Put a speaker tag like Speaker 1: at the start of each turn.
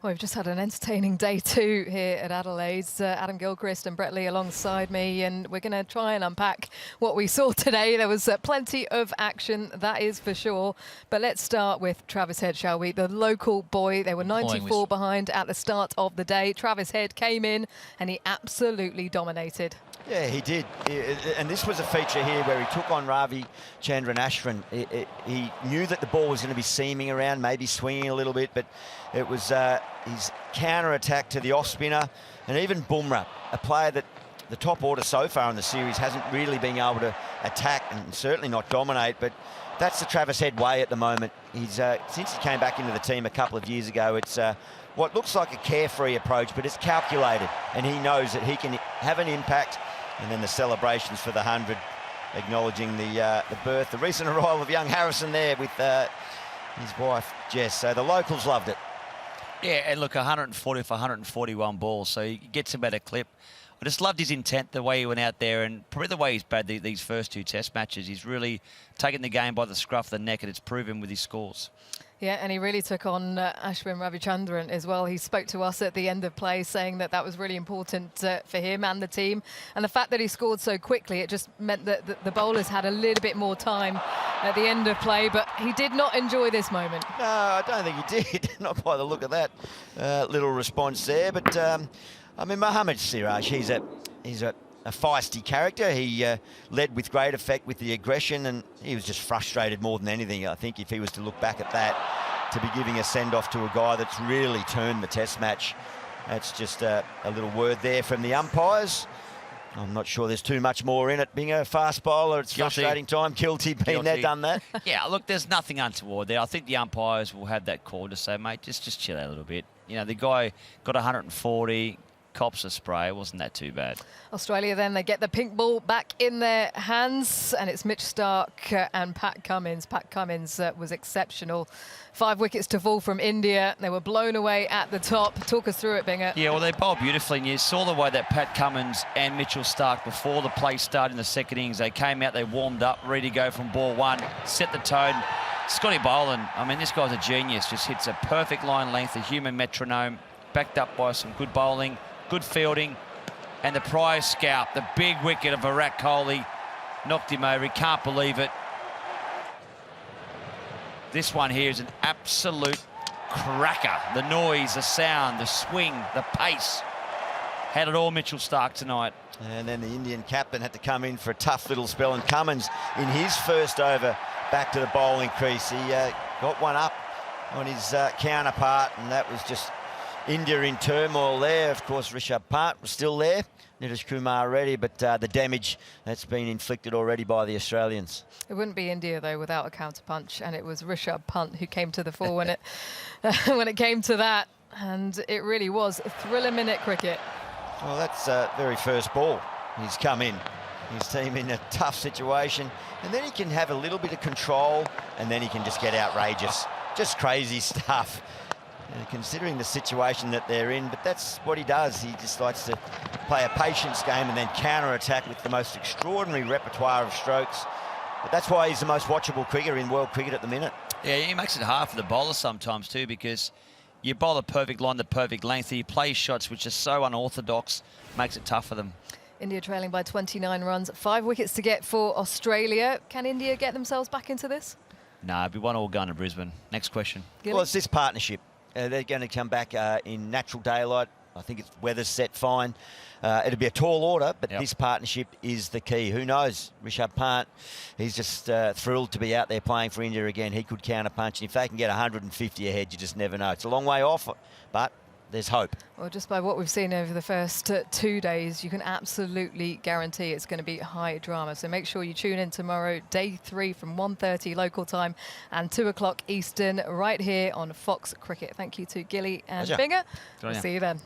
Speaker 1: Well, we've just had an entertaining day two here at Adelaide. Adam Gilchrist and Bret Lee alongside me, and we're going to try and unpack what we saw today. There was plenty of action, that is for sure. But let's start with Travis Head, shall we? The local boy, they were 94 behind at the start of the day. Travis Head came in and he absolutely dominated.
Speaker 2: Yeah, he did. And this was a feature here where he took on Ravi Chandranashran. He knew that the ball was going to be seaming around, maybe swinging a little bit, but it was his counter-attack to the off-spinner. And even Bumrah, a player that the top order so far in the series hasn't really been able to attack and certainly not dominate, but that's the Travis Head way at the moment. He's since he came back into the team a couple of years ago, it's what looks like a carefree approach, but it's calculated, and he knows that he can have an impact. And then the celebrations for the 100, acknowledging the birth, the recent arrival of young Harrison there with his wife, Jess. So the locals loved it.
Speaker 3: Yeah, and look, 140 for 141 balls, so he gets a better clip. I just loved his intent, the way he went out there, and probably the way he's batted these first two test matches. He's really taken the game by the scruff of the neck, and it's proven with his scores.
Speaker 1: Yeah, and he really took on Ashwin Ravichandran as well. He spoke to us at the end of play saying that that was really important for him and the team. And the fact that he scored so quickly, it just meant that the bowlers had a little bit more time at the end of play. But he did not enjoy this moment.
Speaker 2: No, I don't think he did. Not by the look of that little response there. But, I mean, Mohammad Siraj, he's a feisty character. He led with great effect with the aggression, and he was just frustrated more than anything. I think if he was to look back at that, to be giving a send-off to a guy that's really turned the test match, that's just a little word there from the umpires. I'm not sure there's too much more in it. Being a fast bowler, it's frustrating time. Guilty, been there, done that.
Speaker 3: Yeah, look, there's nothing untoward there. I think the umpires will have that call to say, mate, just chill out a little bit. You know, the guy got 140, cops a spray. It wasn't that too bad.
Speaker 1: Australia then, they get the pink ball back in their hands, and it's Mitch Starc and Pat Cummins. Pat Cummins was exceptional. 5 wickets to fall from India. They were blown away at the top. Talk us through it, Binger.
Speaker 3: Yeah, well, they bowled beautifully, and you saw the way that Pat Cummins and Mitchell Starc, before the play started in the second innings, they came out, they warmed up, ready to go from ball one, set the tone. Scotty Boland, I mean, this guy's a genius, just hits a perfect line length, a human metronome, backed up by some good bowling, good fielding, and the prize scalp, the big wicket of Virat Kohli, knocked him over. He can't believe it. This one here is an absolute cracker. The noise, the sound, the swing, the pace. Had it all, Mitchell Starc tonight.
Speaker 2: And then the Indian captain had to come in for a tough little spell, and Cummins, in his first over, back to the bowling crease. He got one up on his counterpart, and that was just India in turmoil there. Of course, Rishabh Pant was still there, Nitish Kumar ready, but the damage that's been inflicted already by the Australians.
Speaker 1: It wouldn't be India, though, without a counter-punch, and it was Rishabh Pant who came to the fore when it, when it came to that, and it really was a thriller-minute cricket.
Speaker 2: Well, that's very first ball. He's come in. His team in a tough situation, and then he can have a little bit of control, and then he can just get outrageous. Just crazy stuff. Considering the situation that they're in, but that's what he does. He just likes to play a patience game and then counter-attack with the most extraordinary repertoire of strokes. But that's why he's the most watchable cricketer in world cricket at the minute.
Speaker 3: Yeah, he makes it hard for the bowler sometimes too, because you bowl the perfect line, the perfect length, he plays shots which are so unorthodox, makes it tough for them.
Speaker 1: India trailing by 29 runs, 5 wickets to get for Australia. Can India get themselves back into this?
Speaker 3: No, it'll be 1-all going to Brisbane. Next question.
Speaker 1: Gilly?
Speaker 2: Well, it's this partnership. They're going to come back in natural daylight. I think it's weather's set fine. It'll be a tall order, but this partnership is the key. Who knows? Rishabh Pant, he's just thrilled to be out there playing for India again. He could counter-punch, and if they can get 150 ahead, you just never know. It's a long way off, but there's hope.
Speaker 1: Well, just by what we've seen over the first 2 days, you can absolutely guarantee it's going to be high drama. So make sure you tune in tomorrow, day 3 from 1:30 local time and 2 o'clock Eastern, right here on Fox Cricket. Thank you to Gilly and Binger. We'll see you then.